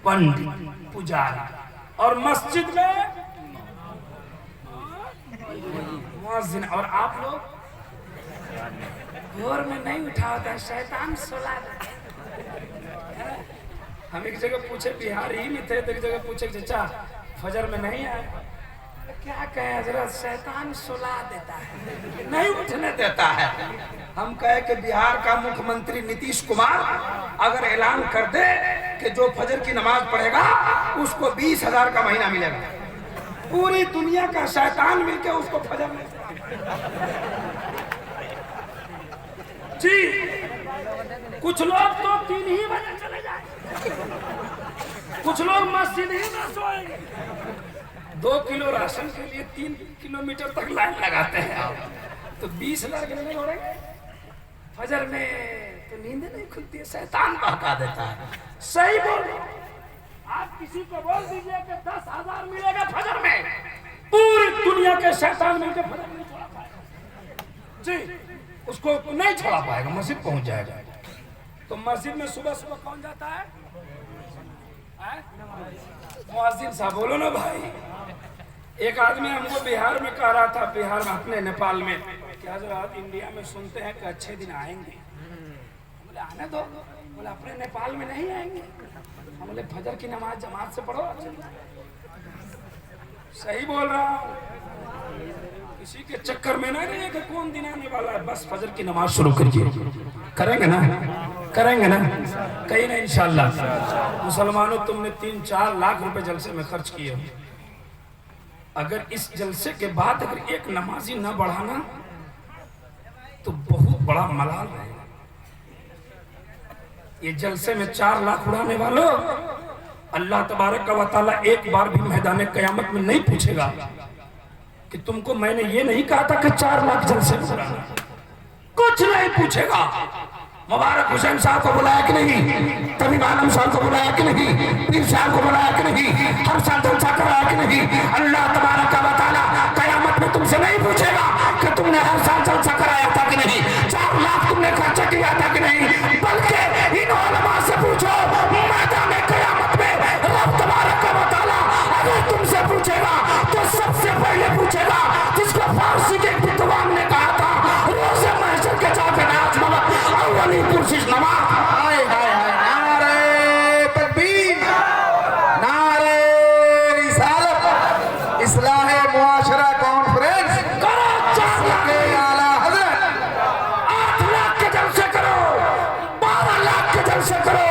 पंडित पुजारी, और मस्जिद में मुअज्जिन। और आप लोग भोर में नहीं उठा होता है, शैतान सुला देता है। हम एक जगह पूछे, बिहार ही में थे, तो एक जगह पूछे चाचा फजर में नहीं आए, क्या कहे हजरत, शैतान सुला देता है, नहीं उठने देता है। हम कहे कि बिहार का मुख्यमंत्री नीतीश कुमार अगर ऐलान कर दे कि जो फजर की नमाज पढ़ेगा उसको 20,000 का महीना मिलेगा, पूरी दुनिया का शैतान मिलके उसको फजर में जी। कुछ लोग तो 3 ही बजे चले जाए, कुछ लोग मस्जिद ही में सोएंगे। 2 किलो राशन के लिए 3 किलोमीटर तक लाइन लगाते हैं आप, तो 20,000 के नहीं हो रहे। फजर में तो नींद नहीं खुलती है, शैतान बहका देता है। सही बोल, आप किसी को बोल दीजिए कि 10,000 मिलेगा फजर में, पूरी दुनिया के शैतान मिलकर फजर नहीं छोड़ा पाएगा जी, उसको नहीं छोड़ा पाएगा, मस्जिद पहुंच जाएगा। तो मस्जिद में सुबह सुबह कौन जाता है? मुअज्जिन साहब। बोलो ना भाई। एक आदमी हमको बिहार में कह रहा था, बिहार में अपने नेपाल में, क्या हजरत इंडिया में सुनते हैं कि अच्छे दिन आएंगे। बोले आने दो। बोले अपने नेपाल में नहीं आएंगे। हम बोले फजर की नमाज जमात से पढ़ो। सही बोल रहा हूँ, किसी के चक्कर में नहीं रहिए कि कौन दिन आने वाला है, बस फजर की नमाज शुरू करिए। करेंगे ना, करेंगे ना, कहीं ना इंशाल्लाह। मुसलमानों, तुमने 3-4 लाख रुपए जलसे में खर्च किए, अगर इस जलसे के बाद अगर एक नमाजी न बढ़ाना तो बहुत बड़ा मलाल रहेगा। ये जलसे में 4 लाख उड़ाने वालों, अल्लाह तबारक व तआला एक बार भी मैदान क़यामत में नहीं पूछेगा कि तुमको मैंने ये नहीं कहा था कि 4 लाख जलसे में उड़ाना, कुछ नहीं पूछेगा। मुबारक हुसैन साहब को बुलाया कि नहीं, तमीम आलम साहब को बुलाया कि नहीं, पीर साहब को बुलाया कि नहीं, हर साल जलसा कराया कि नहीं। अल्लाह तबारक व तआला क़यामत में तुमसे नहीं पूछेगा कि तुमने हर साल जलसा कराया था कि नहीं, 4 लाख तुमने खर्चा किया था कि नहीं, बल्कि इन उलमा से पूछो मैदान क़यामत में रब तबारक व तआला अगर तुमसे पूछेगा तो सबसे पहले पूछेगा जिसको फारसी के विद्वान ने कहा था, रोज़े महशर के जाके नाज मलक अव्वली पुरसिश नमाज। हाय हाय हाय, नारे तकबीर, नारे रिसालत, इस्लाहे मुआशरा कॉन्फ्रेंस करो, 4 लाख के आला हज़रत, 8 लाख के जलसे करो, 12 लाख के जलसे करो,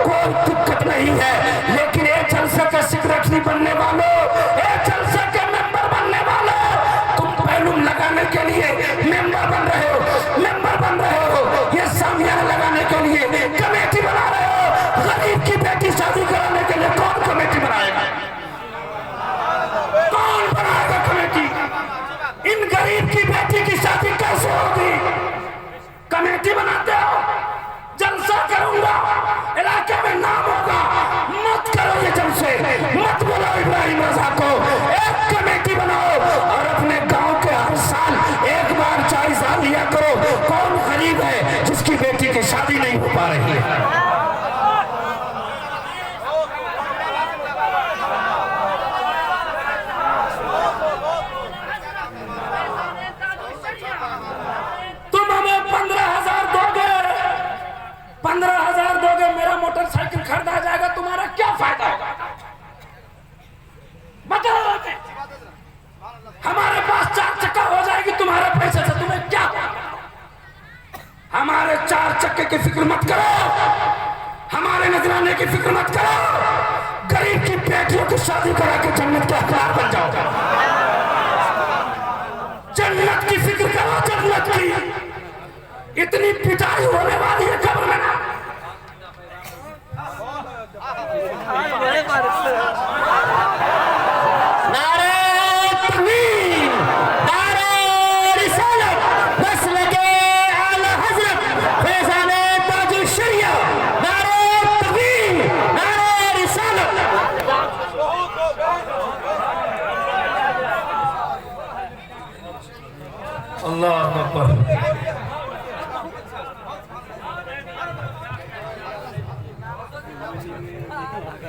कोई दिक्कत नहीं है। लेकिन एक जलसे के सेक्रेटरी बनने वालों, एक जलसे के मेंबर बनने वालों, तुम बैलून लगाने के लिए मेंबर बन रहे हो, मेंबर बन रहे हो, ये सामियाना लगाने के लिए कमेटी बना रहे हो। गरीब की बेटी शादी कराने के लिए कौन कमेटी बनाएगा? कौन बनाएगा कमेटी? इन गरीब की बेटी की शादी कैसे होगी? कमेटी बनाते हो, जलसा करूंगा, इलाके में नाम होगा, मत करो ये जलसे, मत बोलो इब्राहिम रजा को। एक कमेटी बनाओ और अपने गांव के हर साल एक बार 40 साल लिया करो। कौन गरीब है जिसकी बेटी की शादी नहीं हो पा रही है? तुम हमें 15,000 दोगे, 15,000 दोगे, मेरा मोटरसाइकिल खरीदा जाएगा, तुम्हारा क्या फायदा होगा? बताओ। हमारे पास 4 चक्का हो जाएगी तुम्हारे पैसे से, तुम्हें क्या? हमारे 4 चक्के की फिक्र मत करो, हमारे नजराने की फिक्र मत करो। गरीब की बेटियों की शादी करा के जन्नत के हकदार बन जाओ। जन्नत की फिक्र करो, जन्नत की। इतनी पिटाई होने वाली है कब्र में ना। नारे तकबीर, नारे रिसालत, मसलक आला हज़रत, फैज़ाने ताजुल शरिया, नारे तकबीर, नारे रिसालत। अल्लाह अकबर।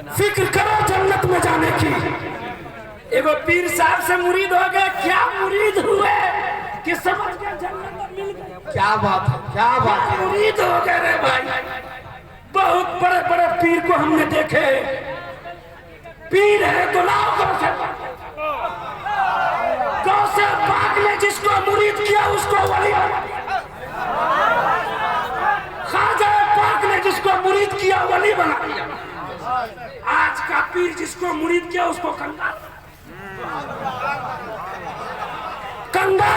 फिक्र करो जन्नत में जाने की। एगो पीर साहब से मुरीद हो गए, क्या मुरीद हुए कि समझ गए जन्नत मिल गई। क्या बात है, क्या बात है। मुरीद हो गए रे भाई। बहुत बड़े बड़े पीर को हमने देखे, पीर है तो लाओ गौसे पाक ने जिसको मुरीद किया उसको वली बना दिया। ख्वाजा पाक ने जिसको मुरीद किया वली बना दिया। आज का पीर जिसको मुरीद किया उसको कंगाल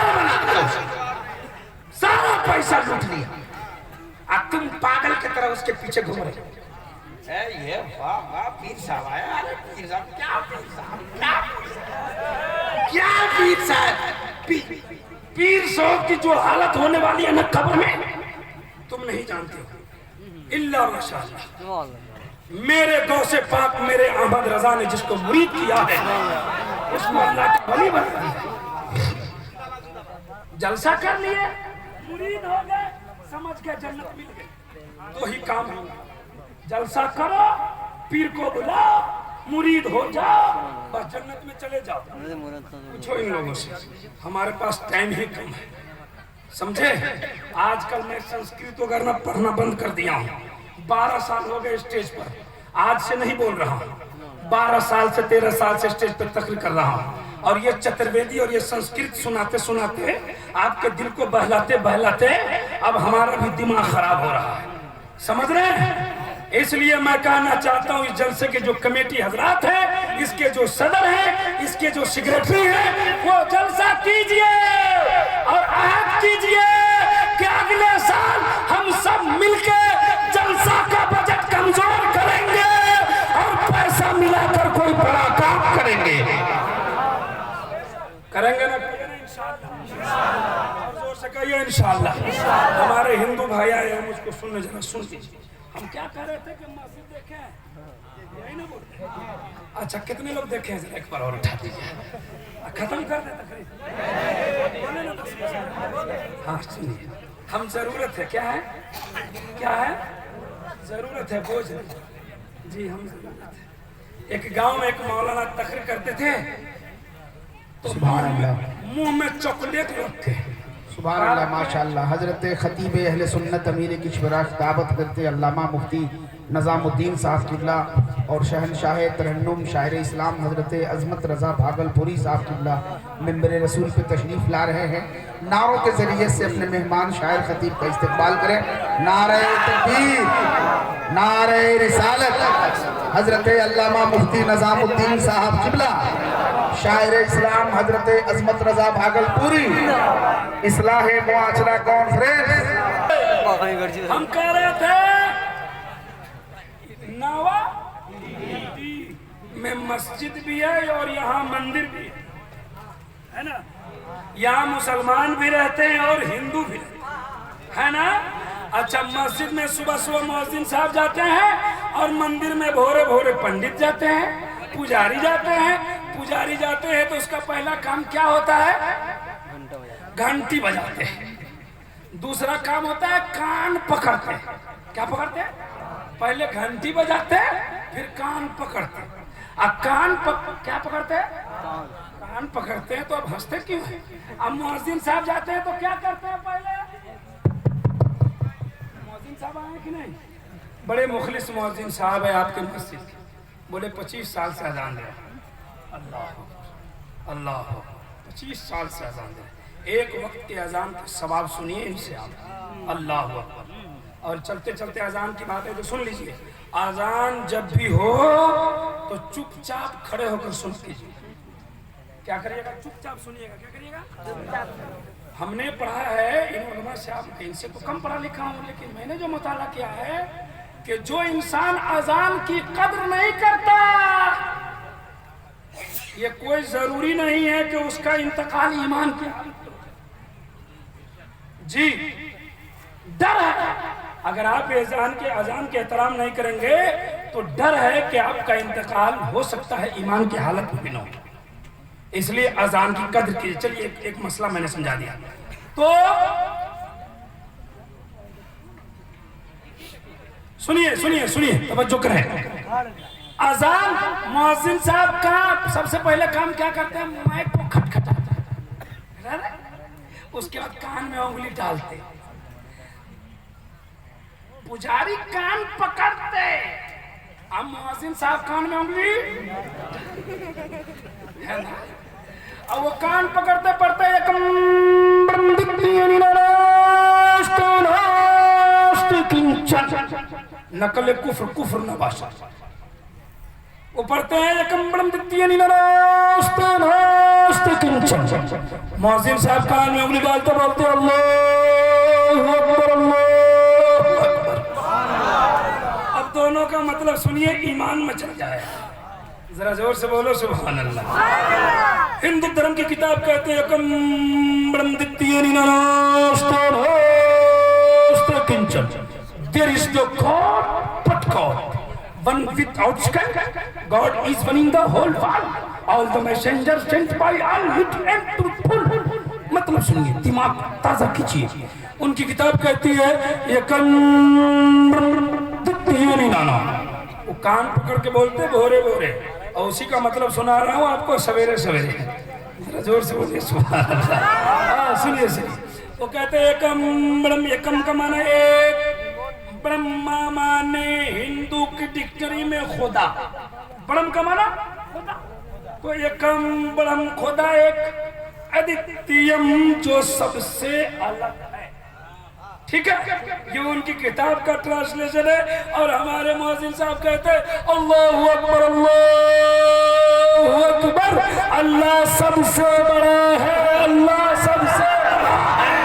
बना दिया, सारा पैसा लूट लिया। अब तुम पागल की तरह उसके पीछे घूम रहे हो। ये वाह वाह पीर साहब आया। अरे पीर साहब, क्या पीर साहब, क्या पीर साहब। पीर साहब की जो हालत होने वाली है ना कब्र में, तुम नहीं जानते हो। इल्ला माशाअल्लाह मेरे गौसे पाक मेरे अहमद रजा ने जिसको मुरीद किया है उसको अल्लाह का वली बना दिया। जलसा कर लिए, मुरीद हो गए, समझ के जन्नत मिल गई। तो ही काम है, जलसा करो, पीर को बुलाओ, मुरीद हो जाओ, बस जन्नत में चले जाओ। पूछो इन लोगों से, हमारे पास टाइम ही कम है, समझे। आजकल मैं संस्कृत वगैरह पढ़ना बंद कर दिया हूँ। 12 साल हो गए स्टेज पर, आज से नहीं बोल रहा हूँ, 12 साल से 13 साल से स्टेज पर तकरीर कर रहा हूँ। और ये चतुर्वेदी और ये संस्कृत सुनाते सुनाते आपके दिल को बहलाते बहलाते अब हमारा भी दिमाग खराब हो रहा है, समझ रहे हैं। इसलिए मैं कहना चाहता हूँ इस जलसे के जो कमेटी हजरात है, इसके जो सदर है, इसके जो सेक्रेटरी है, वो जलसा कीजिए और आहद कीजिए कि अगले साल हम सब मिलके जलसा का बजट कमजोर करेंगे और पैसा मिलाकर कोई बड़ा काम करेंगे। करेंगे ना इंशाअल्लाह, और जोर से कहिए इंशाअल्लाह। हमारे हिंदू भाई आए हैं, मुझको सुनने जरा सुन लीजिए। हम क्या कह रहे थे कि मस्जिद देखे हैं, यही ना बोलते। अच्छा कितने लोग देखे हैं, जरा एक बार और उठा दीजिए, खत्म कर देते। हाँ सुनिए, हम जरूरत है, क्या है, क्या है जरूरत है, बोझ जी, हम जरूरत है। एक गांव में एक मौलाना तकरीर करते थे तो मुंह में चॉकलेट रखे। सुभान अल्लाह, माशाअल्लाह। हजरत खतीब अहले सुन्नत अमीर किशवरा खिताबत करते अल्लामा मुफ्ती नज़ामुद्दीन साहब किबला और शहनशाह तरन्नुम शायर इस्लाम हजरत अजमत रज़ा भागलपुरी साहब किबला मिंबर रसूल पे तशरीफ़ ला रहे हैं। नारों के ज़रिए से अपने मेहमान शायर खतीब का इस्तकबाल करें। नारे तकबीर, नारे रिसालत। हजरत अल्लामा मुफ्ती नज़ामुद्दीन साहब किबला शायर इस्लाम हजरत अजमत रज़ा भागलपुरी इस्लाह मुआशरा कॉन्फ्रेंस। हम कह रहे थे नवा में मस्जिद भी है और यहाँ मंदिर भी है ना। यहाँ मुसलमान भी रहते हैं और हिंदू भी है ना। अच्छा, मस्जिद में सुबह सुबह मुअज्जिन साहब जाते हैं और मंदिर में भोरे भोरे पंडित जाते हैं, पुजारी जाते हैं। पुजारी जाते हैं तो उसका पहला काम क्या होता है, घंटी बजाते हैं। दूसरा काम होता है कान पकड़ते हैं। क्या पकड़ते हैं, पहले घंटी बजाते हैं फिर कान पकड़ते हैं। अब क्या पकड़ते हैं, कान पकड़ते हैं। तो अब हंसते क्यों हैं। अब मुअज्जिन साहब जाते हैं तो क्या करते हैं, पहले मुअज्जिन साहब आए कि नहीं, बड़े मुखलिस मुअज्जिन साहब है आपके मस्जिद के, बोले 25 साल से अजान दे रहा। अल्लाह अल्लाह, 25 साल से अजान दे रहे। एक वक्त के अजान का सवाब सुनिए इनसे आप, अल्लाह अकबर। और चलते चलते अजान की बात है तो सुन लीजिए। अजान जब भी हो तो चुपचाप खड़े होकर सुन लीजिए। क्या करिएगा, चुपचाप सुनिएगा। क्या करिएगा, हमने पढ़ा है इन उलमा से, आप इनसे तो कम पढ़ा लिखा हूँ, लेकिन मैंने जो मुताला किया है कि जो इंसान अजान की कद्र नहीं करता, ये कोई जरूरी नहीं है कि उसका इंतकाल ईमान की हालत में। जी, डर है। अगर आप अजान के एहतराम नहीं करेंगे तो डर है कि आपका इंतकाल हो सकता है ईमान की हालत में भी ना हो। इसलिए अजान की कद्र कीजिए। चलिए एक मसला मैंने समझा दिया। तो सुनिए सुनिए सुनिए, तवज्जो करें। अजान मुअज्जिन साहब का सबसे पहले काम क्या करते हैं? माइक को खटखटाते हैं, उसके बाद कान में उंगली डालते, पुजारी कान पकड़ते, अब मुअज्जिन साहब कान में उंगली है ना, और वो कान पकड़ते पढ़ते नकल कुफ्र कुफ्र नबाशा, वो पढ़ते हैं मुअज्जिन साहब कान में उंगली डालते बोलते अल्लाहु अकबर अल्लाहु अकबर। अब दोनों का मतलब सुनिए, ईमान में चल जाए, जरा जोर से बोलो सुभान अल्लाह। हिंदू धर्म की किताब कहते हैं There is no God but God, one without sky. God is one in the whole world. All the messengers sent by all it and truthful. मतलब सुनिए, दिमाग ताजा कीजिए। उनकी किताब कहती है वो कान पकड़ के बोलते भोरे भोरे, और उसी का मतलब सुना रहा हूँ आपको सवेरे सवेरे, जरा जोर से बोलिए सुभान अल्लाह। सुनिए सुनिए, वो कहते हैं एकम का माना एक, ब्रह्मा माने हिंदू की डिक्शनरी में खुदा, ब्रह्म का माना खुदा, तो एकम ब्रह्म खुदा एक, अद्वितीयम जो सबसे अलग है, ठीक है, ये उनकी किताब का ट्रांसलेशन है। और हमारे मुअज्जिन साहब कहते हैं अल्लाहु अकबर अल्लाहु अकबर, अल्लाह सबसे बड़ा है, अल्लाह सबसे बड़ा है।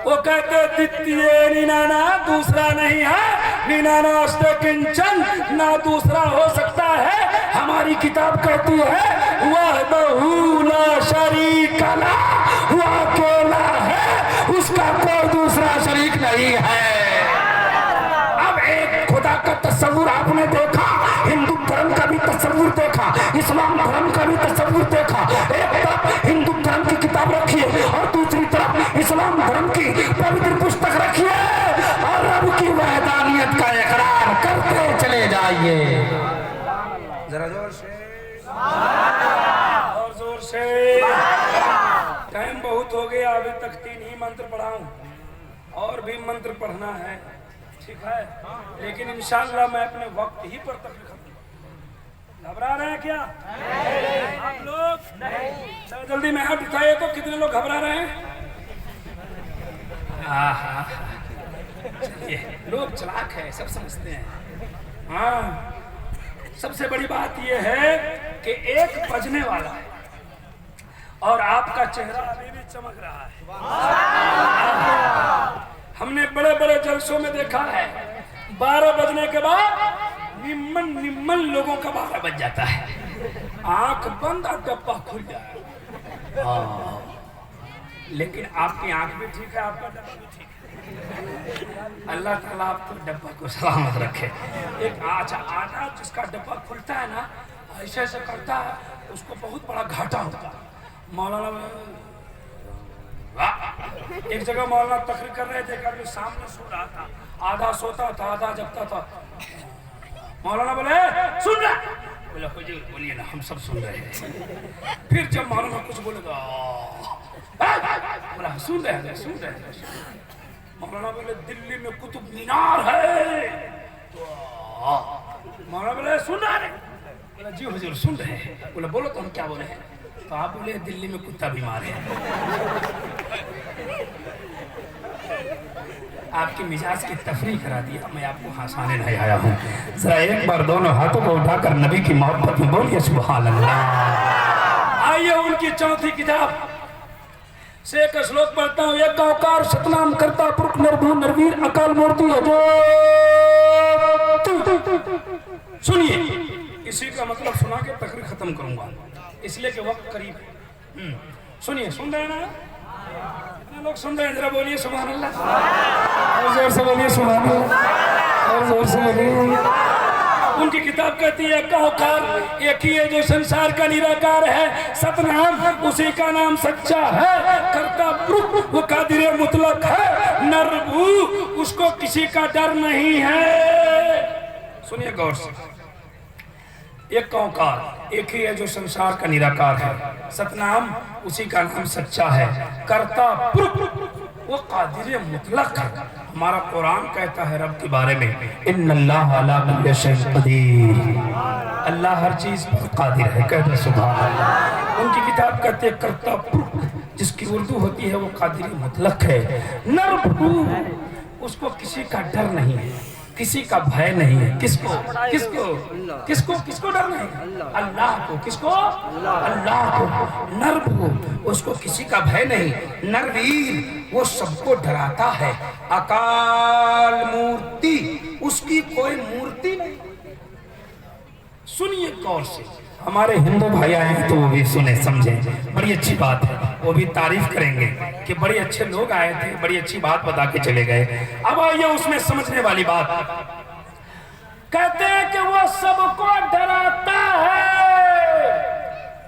वो कहते द्वितीय निनाना, दूसरा नहीं है, निनाना अस्ते किंचन, ना दूसरा हो सकता है। हमारी किताब कहती है वहदहू ला शरीका लह, वो अकेला है, उसका कोई दूसरा शरीक नहीं है। अब एक खुदा का तस्वुर आपने देखा, हिंदू धर्म का भी तस्वुर देखा, इस्लाम धर्म का भी तस्वुर देखा। एक तरफ हिंदू धर्म की किताब रखिए और दूसरी तरफ इस्लाम धर्म की पवित्र पुस्तक रखिए, और रब की वहदानियत का इकरार करते चले जाइए। जरा जोर से और जोर से। टाइम बहुत हो गया, अभी तक 3 ही मंत्र पढ़ाऊं, और भी मंत्र पढ़ना है, ठीक है, लेकिन इंशाअल्लाह मैं अपने वक्त ही पर तक लिखूंगा। घबरा रहे हैं क्या आप लोग? जल्दी में हाथ उठाइए तो कितने लोग घबरा रहे हैं? चलिए, लोग चालाक है, सब समझते हैं। हाँ, सबसे बड़ी बात यह है कि एक बजने वाला है और आपका चेहरा अभी भी चमक रहा है। हमने बड़े बड़े जलसों में देखा है 12 बजने के बाद निम्न लोगों का 12 बज जाता है, आंख बंद और डब्बा खुल जाए। लेकिन आपकी आंख भी ठीक है, आपका डब्बा भी ठीक है। अल्लाह ताला आपको डब्बा को सलामत रखे। एक आधा जिसका डब्बा खुलता है ना, ऐसे ऐसे करता है, उसको बहुत बड़ा घाटा होता है। मौलाना एक जगह मौलाना तकरीर कर रहे थे, कभी सामने सो रहा था, आधा सोता था आधा जगता था। मौलाना बोले सुन रहा, बोला हुजूर बोलिए ना, हम सब सुन रहे हैं। फिर जब मौलाना कुछ बोलेगा, बोला सुन रहे हैं। मौलाना बोले दिल्ली में कुतुब मीनार है, तो मौलाना बोले सुन रहा है? बोला जी हुजूर सुन रहे हैं। बोला बोलो तो हम क्या बोले हैं? तो आप बोले दिल्ली में कुत्ता बीमार है। आपकी मिजाज की तफरीह करा दिया, मैं आपको हंसाने नहीं आया हूँ। जरा एक बार दोनों हाथों को उठाकर नबी की मोहब्बत में बोलिए सुभान अल्लाह। आइए उनकी चौथी किताब से एक श्लोक पढ़ता हूँ। एक औकार सतनाम करता पुरख निर्भू निर्वीर अकाल मूर्ति अजो। सुनिए, इसी का मतलब सुना के तकरीर खत्म करूंगा, इसलिए कि वक्त करीब है। सुनिए, सुन रहे हैं ना? कितने लोग सुन रहे हैं? जरा बोलिए सुभान अल्लाह, और जोर से बोलिए सुभान अल्लाह, और जोर से बोलिए। उनकी किताब कहती है कहोकार एक ही है जो संसार का निराकार है, सतनाम उसी का नाम सच्चा है, करता पुरख वो कादिर मुतलक है, नरबू उसको किसी का डर नहीं है। सुनिए गौर से, एक ओंकार एक ही है जो संसार का निराकार है, सतनाम उसी का नाम सच्चा है, कर्ता पुरख वो कादिर मुतलक है। हमारा कुरान कहता है रब के बारे में, इन्नल्लाह अला कुल्लि शैइन कदीर, अल्लाह हर चीज पर कादिर है। कहते सुभान अल्लाह। उनकी किताब कहते हैं कर्ता पुरख, जिसकी उर्दू होती है वो कादिर मुतलक है। नरभू, उसको किसी का डर नहीं है, किसी का भय नहीं है। किसको किसको किसको किसको डर नहीं? अल्लाह को। किसको? अल्लाह को। नरभू, उसको किसी का भय नहीं। नरवीर, वो सबको डराता है। अकाल मूर्ति, उसकी कोई मूर्ति नहीं। सुनिए गौर से, हमारे हिंदू भाई आए हैं तो वो भी सुने समझे, बड़ी अच्छी बात है, वो भी तारीफ करेंगे कि बड़े अच्छे लोग आए थे, बड़ी अच्छी बात बता के चले गए। अब आइए उसमें समझने वाली बात, कहते हैं कि वो सबको डराता है।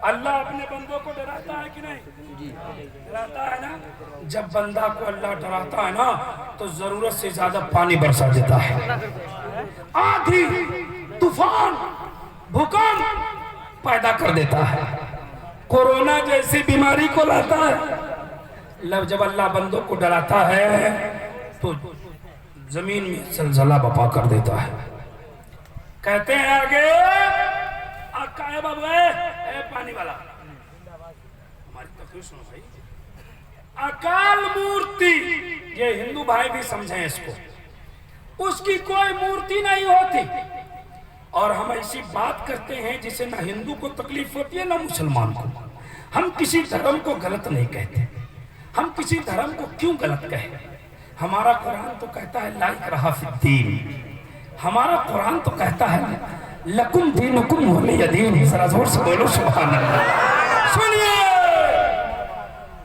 अल्लाह अपने बंदों को डराता है कि नहीं? डराता है ना। जब बंदा को अल्लाह डराता है ना तो जरूरत से ज्यादा पानी बरसा देता है, आंधी तूफान भूकंप पैदा कर देता है, कोरोना जैसी बीमारी को लाता है। जब अल्लाह बंदों को डराता है तो जमीन में जलजला बपा कर देता है। कहते हैं आगे बाबू पानी वाला, हमारी तकलीफ सुनो भाई। अकाल मूर्ति, ये हिंदू भाई भी समझे इसको, उसकी कोई मूर्ति नहीं होती। और हम ऐसी बात करते हैं जिसे ना हिंदू को तकलीफ होती है ना मुसलमान को। हम किसी धर्म को गलत नहीं कहते, हम किसी धर्म को क्यों गलत कहें? हमारा कुरान तो कहता है ला इकराहा फिद्दीन, हमारा कुरान तो कहता है लकुम दीनुकुम वलिय दीन। जरा जोर से बोलो सुभान अल्लाह। सुनिए,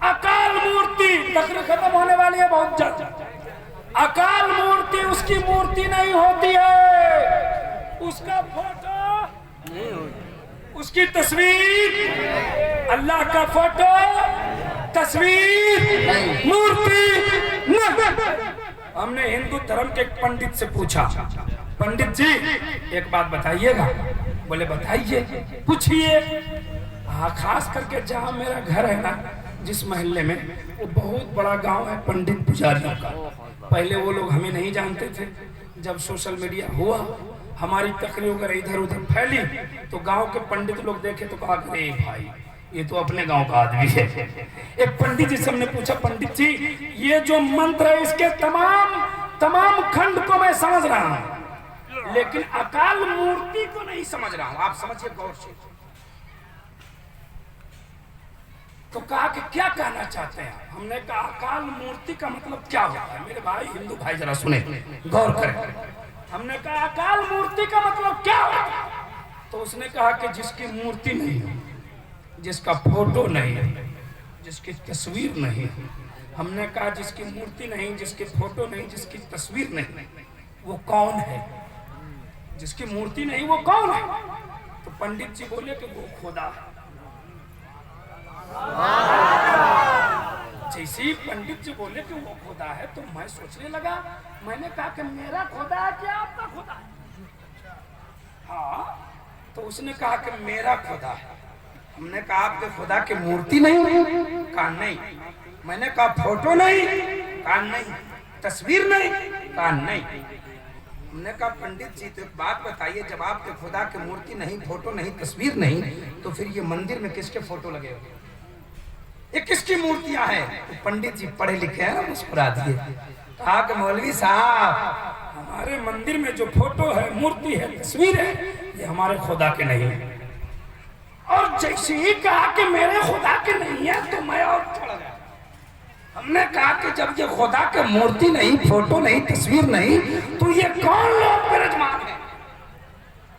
अकाल मूर्ति तकरीर खत्म होने वाली है बहुत जल्द। अकाल मूर्ति उसकी मूर्ति नहीं होती है, उसका फोटो नहीं होती, उसकी तस्वीर, अल्लाह का फोटो तस्वीर मूर्ति नहीं। हमने हिंदू धर्म के एक पंडित से पूछा, पंडित जी एक बात बताइएगा। बोले बताइए, पूछिए। हाँ, खास करके जहाँ मेरा घर है ना, जिस मोहल्ले में, वो बहुत बड़ा गांव है पंडित पुजारियों का। पहले वो लोग हमें नहीं जानते थे, जब सोशल मीडिया हुआ हमारी तकरीर वगैरह इधर उधर फैली तो गांव के पंडित लोग देखे तो कहा अरे भाई ये तो अपने गांव का आदमी है। एक पंडित जी से हमने पूछा, पंडित जी ये जो मंत्र है इसके तमाम खंड को मैं समझ रहा हूं, लेकिन अकाल मूर्ति को नहीं समझ रहा हूं, आप समझिए गौर से। तो कहा कि क्या कहना चाहते हैं? हमने कहा अकाल मूर्ति का मतलब क्या होता है? मेरे भाई हिंदू भाई जरा सुने, गौर करें। हमने कहा अकाल मूर्ति का मतलब क्या होता है? तो उसने कहा कि जिसकी मूर्ति नहीं है, जिसका फोटो नहीं है, जिसकी तस्वीर नहीं है। हमने कहा जिसकी मूर्ति नहीं, जिसकी फोटो नहीं, जिसकी तस्वीर नहीं, वो कौन है? जिसकी मूर्ति नहीं वो कौन है? तो पंडित जी बोले कि वो खुदा है। जैसे ही पंडित जी बोले कि वो खुदा है तो मैं सोचने लगा, मैंने कहा कि मेरा खुदा है क्या आपका खुदा है? हाँ, तो उसने कहा कि मेरा खुदा है। हमने कहा आपके खुदा की मूर्ति नहीं? कहा नहीं। मैंने कहा फोटो नहीं? कहा नहीं। तस्वीर नहीं? कहा नहीं। हमने कहा पंडित जी तो एक बात बताइए, जब आपके खुदा की मूर्ति नहीं, फोटो नहीं, तस्वीर नहीं, तो फिर ये मंदिर में किसके फोटो लगे हुए, ये किसकी मूर्तियां हैं? तो पंडित जी पढ़े लिखे हैं, मुस्कुरा दिए, कहा कि मौलवी साहब हमारे मंदिर में जो फोटो है, मूर्ति है, तस्वीर है, ये हमारे खुदा के नहीं है। और जैसे ही कहा कि मेरे खुदा के नहीं है तो मैं और चढ़ गया। हमने कहा कि जब ये खुदा के मूर्ति नहीं, फोटो नहीं, तस्वीर नहीं, तो ये कौन लोग विराजमान है?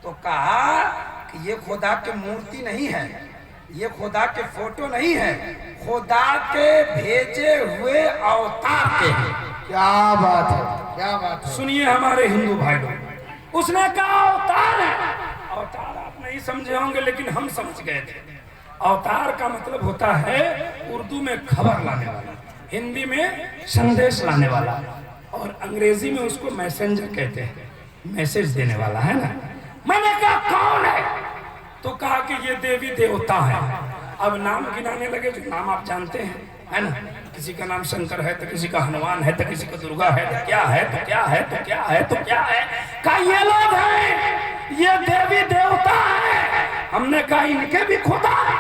तो कहा कि ये खुदा की मूर्ति नहीं है, ये खुदा के फोटो नहीं है, खुदा के भेजे हुए अवतार के हैं। क्या बात है, क्या बात है। सुनिए हमारे हिंदू भाई लोग, उसने कहा अवतार है। अवतार आप नहीं समझे होंगे लेकिन हम समझ गए थे। अवतार का मतलब होता है उर्दू में खबर लाने वाला, हिंदी में संदेश लाने वाला, और अंग्रेजी में उसको मैसेंजर कहते हैं। मैसेज देने वाला है ना। मैंने कहा कौन है? तो कहा कि ये देवी देवता है। अब नाम गिनाने लगे जो नाम आप जानते हैं, है ना। किसी का नाम शंकर है, तो किसी का हनुमान है, तो किसी का दुर्गा है, तो क्या है, तो क्या है, तो क्या है, तो क्या है। कहा ये लोग हैं, ये देवी देवता है। हमने कहा इनके भी खुदा है।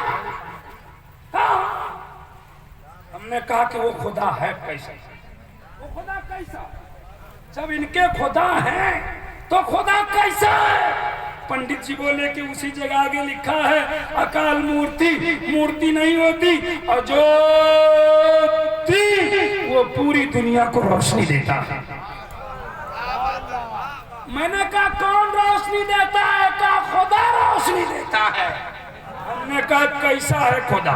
हमने कहा कि वो खुदा है कैसा? वो खुदा कैसा? जब इनके खुदा हैं तो खुदा कैसा है? पंडित जी बोले कि उसी जगह आगे लिखा है अकाल मूर्ति, मूर्ति नहीं होती, और ज्योति वो पूरी दुनिया को रोशनी देता है। मैंने कहा कौन रोशनी देता है? कहा खुदा रोशनी देता है। हमने कहा कैसा है खुदा?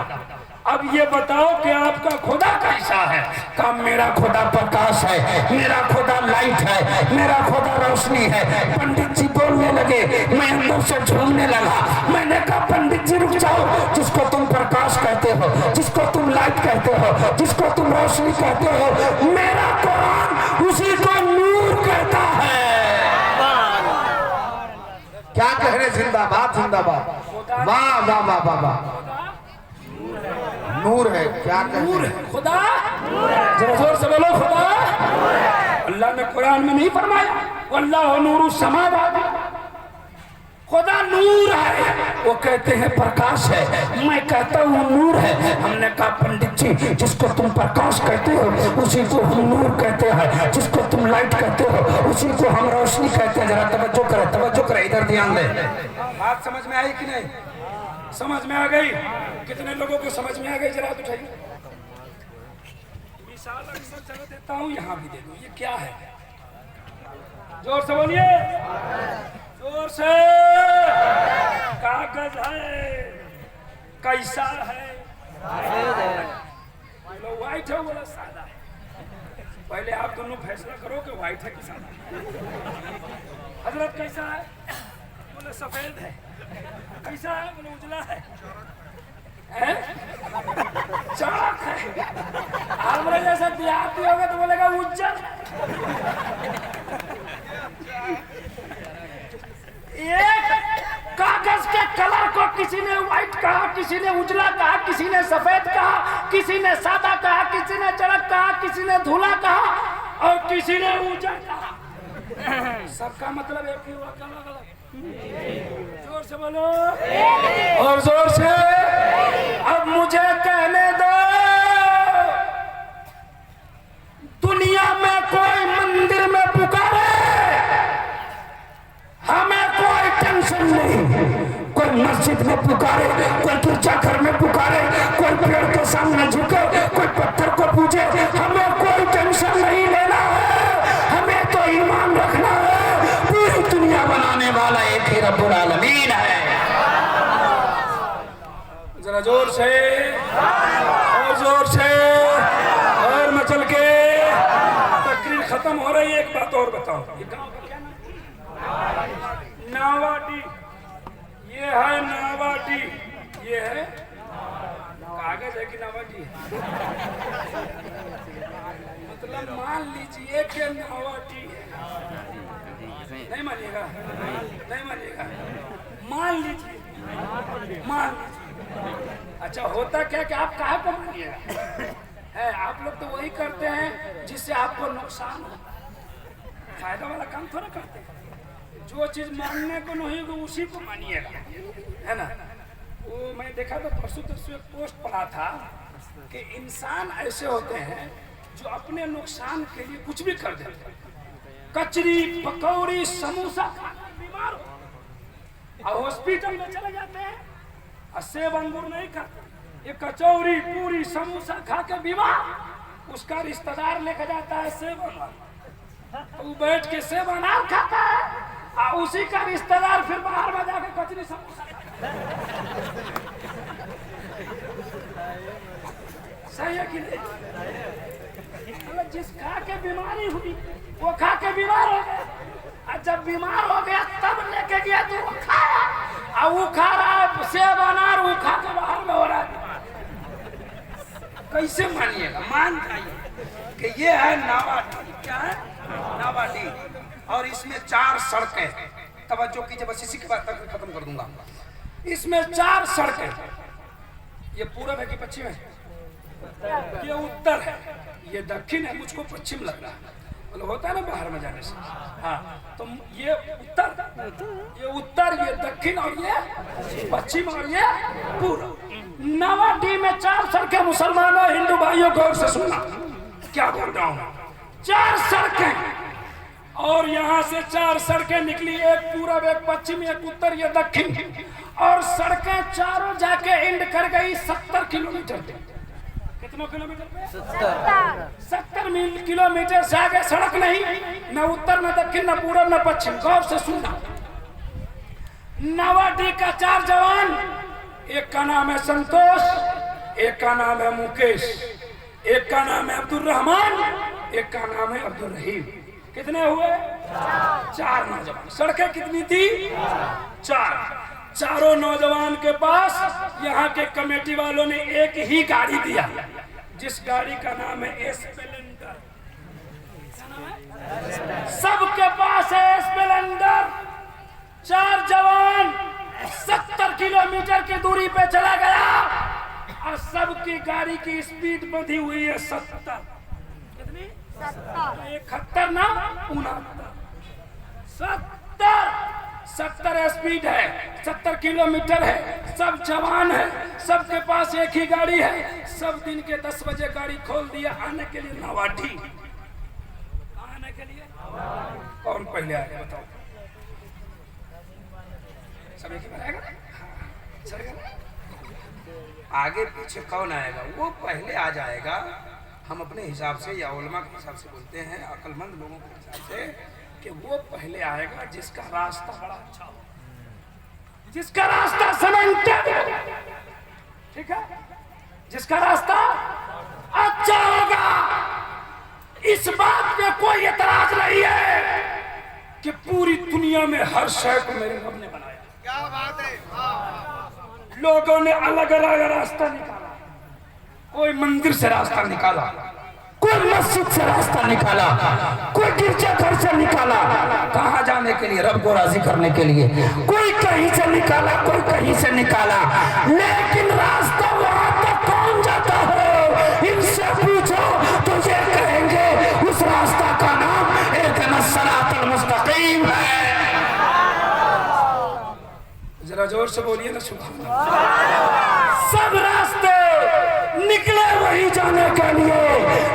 अब ये बताओ कि आपका खुदा कैसा है? कहा मेरा खुदा प्रकाश है, मेरा खुदा लाइट है, मेरा खुदा रोशनी है। पंडित जी बोलने लगे, मैं अंदर से झूमने लगा। मैंने कहा पंडित जी रुक जाओ, जिसको तुम प्रकाश कहते हो, जिसको तुम लाइट कहते हो, जिसको तुम रोशनी कहते हो, मेरा कुरान उसी को नूर कहता है। क्या कह रहे? जिंदाबाद जिंदाबाद, वाह वाह वाह वाह वाह। नूर है, क्या नूर है खुदा। जरा जोर से बोलो खुदा। अल्लाह ने कुरान में नहीं फरमाया वल्लाहु नूरु समावात? खुदा नूर है, वो कहते हैं प्रकाश है, मैं कहता हूँ नूर है। हमने कहा पंडित जी जिसको तुम प्रकाश कहते हो उसी को हम नूर कहते हैं, जिसको तुम लाइट कहते हो उसी को हम रोशनी कहते हैं। जरा तवज्जो करे, तवज्जो करे, इधर ध्यान दे। बात समझ में आई कि नहीं? समझ में आ गई? कितने लोगों को समझ में आ गई? जरा उठाइए। मिसाल अक्सर जगह देता हूँ, यहाँ भी दे दूँ। ये क्या है? जोर से बोलिए, जोर से। कागज है, कैसा है? बोलो व्हाइट है, बोला सादा है। पहले आप दोनों फैसला करो कि व्हाइट है कि सादा। हजरत कैसा है? बोले सफेद है। कैसा है? बोले उजला है। चाक है। हमारे जैसा देहाती होगा तो बोलेगा उज्जल। एक कागज के कलर को किसी ने व्हाइट कहा, किसी ने उजला कहा, किसी ने सफेद कहा, किसी ने सादा कहा, किसी ने चरक कहा, किसी ने धुला कहा और किसी ने उज्जल कहा। सबका मतलब एक ही हुआ, अलग अलग। जोर से बोलो और जोर से। अब मुझे कहने दो, दुनिया में कोई मंदिर में पुकारे, हमें कोई टेंशन नहीं। कोई मस्जिद में पुकारे, कोई गिरजाघर में पुकारे, कोई पेड़ के सामने झुके, कोई पत्थर को पूजे, हमें कोई टेंशन नहीं लेना है। हमें तो ईमान रखना है, पूरी दुनिया बनाने वाला एक ही रब्बुल आलमीन है। जरा जोर से और जोर से और मचल के। तकरीर खत्म हो रही है, एक बात और बताओ। ये गांव का क्या नाम? नावाडी। ये है नावाडी। ये है कागज है कि नावाडी? मतलब मान लीजिए कि नावाडी है। नहीं मानिएगा? नहीं मानिएगा? मान लीजिए, मान लीजिए। अच्छा होता क्या कि आप कहाँ को मानिएगा? है आप लोग तो वही करते हैं जिससे आपको नुकसान हो। फायदा वाला काम थोड़ा करते हैं। जो चीज मानने को नहीं हो उसी को मानिएगा, है ना। वो मैं देखा तो परसों एक पोस्ट पढ़ा था कि इंसान ऐसे होते हैं जो अपने नुकसान के लिए कुछ भी कर देते हैं। कचरी, पकौड़ी, समोसा खाकर बीमार हो और हॉस्पिटल में चले जाते हैं और सेब अंगूर नहीं खाते। ये कचौरी, पूरी, समोसा खा के बीमार। उसका रिश्तेदार लेकर जाता है सेब अनार, तो वो बैठ के सेब अनार खाता है और उसी का रिश्तेदार फिर बाहर में जाके कचरी समोसा खाता है। सही है कि नहीं? मतलब जिस खा के बीमारी हुई वो खा के बीमार हो गया, और जब बीमार हो गया तब लेके गया तो वो खाया, और वो खा रहा है सेब अनार, वो खा के बाहर में हो रहा है। कैसे मानिएगा? मान जाइए कि ये है नावाडी। क्या है? नावाडी। और इसमें 4 सड़कें, तवज्जो कीजिए, बस इसी के बाद तक खत्म कर दूंगा। इसमें 4 सड़कें, ये पूरब है कि पश्चिम है? ये उत्तर है, ये दक्षिण है, मुझको पश्चिम लग रहा है, मतलब होता है ना बाहर में जाने से। हाँ, तो ये उत्तर, ये दक्षिण, और ये पश्चिम, और ये पूर्व। नवाडी में 4 सड़कें, मुसलमानों हिंदू भाइयों गौर से सुनना क्या बोल रहा हूँ। 4 सड़कें, और यहाँ से 4 सड़कें निकली, एक पूरब, एक पश्चिम, एक उत्तर, ये दक्षिण, और सड़कें चारों जाके एंड कर गई 70 किलोमीटर पे। कितने किलोमीटर पे? 70 किलोमीटर से आगे सड़क नहीं, न उत्तर, न दक्षिण, न पूरब, न पश्चिम। गौर से सुनना। नवाडी का 4 जवान, एक का नाम है संतोष, एक का नाम है मुकेश, एक का नाम है अब्दुल रहमान, एक का नाम है अब्दुल रहीम। कितने हुए? 4 नौजवान। सड़कें कितनी थी? 4। चारों नौजवान के पास यहाँ के कमेटी वालों ने एक ही गाड़ी दिया, जिस गाड़ी का नाम है स्प्लेंडर। सबके पास है स्प्लेंडर। 4 जवान 70 किलोमीटर की दूरी पे चला गया, और सबकी गाड़ी की स्पीड बंधी हुई है 70। कितनी? 71 ना 69। 70 स्पीड है, 70 किलोमीटर है, सब जवान है, सबके पास एक ही गाड़ी है। सब दिन के 10 बजे गाड़ी खोल दिया आने के लिए नवाडी। आने के लिए कौन पहले आएगा बताओ? सब एक ही बार आएगा? चलेगा? आगे पीछे कौन आएगा? वो पहले आ जाएगा। हम अपने हिसाब से या उलमा के हिसाब से बोलते हैं, अक्लमंद लोगों के हिसाब से, कि वो पहले आएगा जिसका रास्ता बड़ा अच्छा हो, जिसका रास्ता सीमेंटेड, ठीक है, जिसका रास्ता अच्छा होगा। इस बात पे कोई एतराज नहीं है कि पूरी दुनिया में हर शय को मेरे रब ने बनाया। क्या बात है। लोगों ने अलग अलग रास्ता निकाला, कोई मंदिर से रास्ता निकाला, कोई मस्जिद से रास्ता निकाला, कोई गिरजाघर से निकाला, कहाँ जाने के लिए? रब को राजी करने के लिए। कोई कहीं से निकाला, कोई कहीं से निकाला, लेकिन रास्ता वहां तक कौन जाता है? इनसे पूछो तो ये कहेंगे उस रास्ता का नाम इहदिना सिरातल मुस्तकीम है। जरा जोर से बोलिए ना सुभान अल्लाह। सब रास्ते निकले वही जाने के लिए,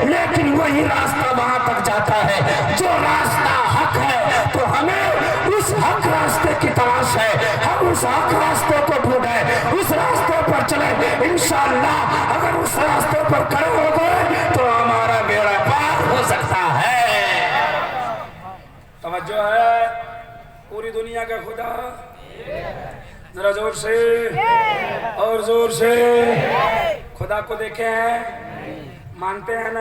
लेकिन वही रास्ता वहां तक जाता है जो रास्ता हक है। तो हमें उस हक रास्ते की तलाश है, हम उस हक रास्ते को ढूंढे, उस रास्ते पर चले। इंशाअल्लाह अगर उस रास्ते पर खड़े हो गए तो हमारा बेड़ा पार हो सकता है। तवज्जो है? पूरी दुनिया का खुदा, जरा जोर से और जोर से। खुदा को देखे हैं? मानते हैं ना?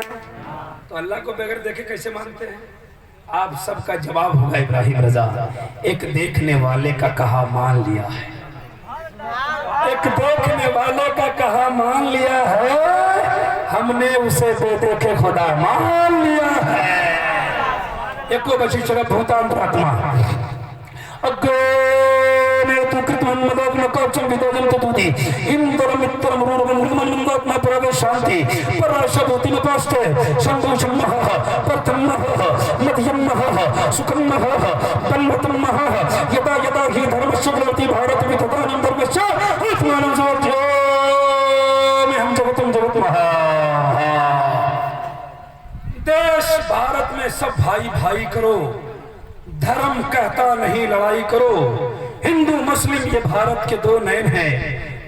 तो अल्लाह को बगैर देखे कैसे मानते हैं? आप सबका जवाब होगा इब्राहिम रजा। एक देखने वाले का कहा मान लिया है, एक देखने वाले का कहा मान लिया है, हमने उसे दे देखे खुदा मान लिया है। एको बची चरत होता अंतरात्मा अग्गे तू कृतमन मदद कौचम विदोजन ततुदी इंद्रम मित्रम रूरम रूरम प्रवेश शांति पराशभूति में पास्ते संतोषम प्रथम मध्यम सुखम बलवतम यदा यदा ही धर्मस्य प्रति भारत में तदानीं धर्मस्य आत्मानं जोत्यो में हम जगतम जगत महा। देश भारत में सब भाई भाई करो, धर्म कहता नहीं लड़ाई करो। हिंदू मुस्लिम ये भारत के 2 नयन हैं,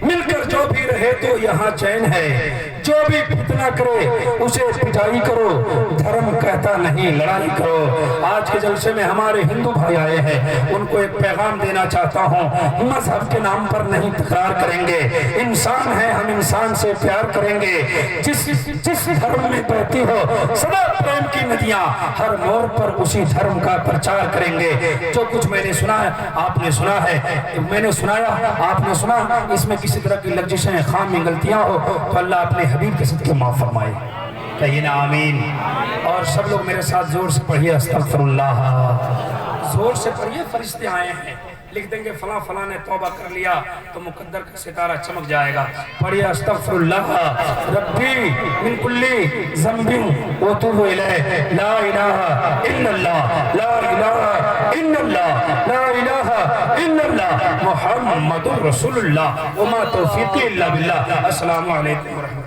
मिलकर जो भी रहे तो यहाँ चैन है। जो भी फितना करे उसे पिटाई करो, धर्म कहता नहीं लड़ाई करो। आज के जलसे में हमारे हिंदू भाई आए हैं, उनको एक पैगाम देना चाहता हूँ। मजहब के नाम पर नहीं तकरार करेंगे, इंसान है हम इंसान से प्यार करेंगे। जिस धर्म में बहती हो सदा प्रेम की नदियाँ, हर मोड़ पर उसी धर्म का प्रचार करेंगे। जो कुछ मैंने सुना है आपने सुना है, मैंने सुनाया आपने सुना, इसमें किसी तरह की लफ्ज़िशें खामी गलतियां हो तो अल्लाह अपने हबीब के सदके माफ फरमाए। कहिए ना आमीन। और सब लोग मेरे साथ जोर से पढ़िए अस्तगफिरुल्लाह। जोर से पढ़िए, फरिश्ते आए हैं, लिख देंगे फला फला ने तौबा कर लिया तो मुकद्दर का सितारा चमक जाएगा। पढ़िए अस्तगफिरुल्लाह रब्बी मिन कुल्ली ज़ंबिन व तूबु इलैह ला इलाहा इल्लल्लाह ला इलाहा इल्लल्लाह ला इलाहा इल्लल्लाह मुहम्मदुर रसूलुल्लाह व मा तौफीकी इल्ला बिल्लाह। अस्सलामु अलैकुम व रहमतुल्लाह।